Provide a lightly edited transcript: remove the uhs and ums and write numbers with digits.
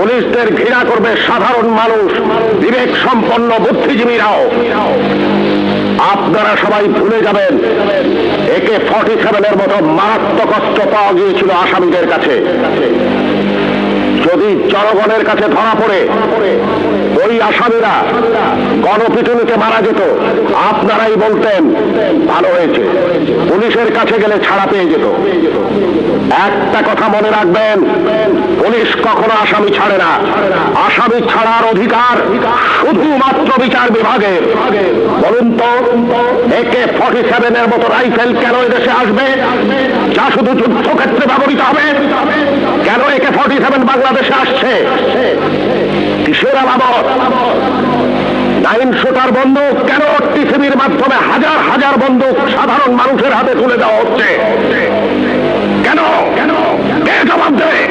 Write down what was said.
পুলিশদের ঘৃণা করবে সাধারণ মানুষ, বিবেক সম্পন্ন বুদ্ধিজীবীরাও। আপনারা সবাই ভুলে যাবেন AK-47 মতো মারাত্মক অস্ত্র পাওয়া গিয়েছিল আসামিদের কাছে। যদি জনগণের কাছে ধরা পড়ে ওই আসামিরা গণপিটুনিতে মারা যেত, আপনারাই বলতেন ভালো হয়েছে, পুলিশের কাছে গেলে ছাড়া পেয়ে যেত। একটা কথা মনে রাখবেন, পুলিশ কখনো আসামি ছাড়ে না। আসামি ছাড়ার অধিকার শুধুমাত্র বিচার বিভাগের। বলুন তো, AK-47 মতো রাইফেল কেন এদেশে আসবে, যা শুধু যুদ্ধক্ষেত্রে ব্যবহৃত হবে? কেন AK-47 বাংলাদেশে আসছে? কিসের আলামত? 9 শুটার বন্দুক কেন টিসিবির মাধ্যমে হাজার হাজার বন্দুক সাধারণ মানুষের হাতে তুলে দেওয়া হচ্ছে? কেন? কে জবাব দেবে?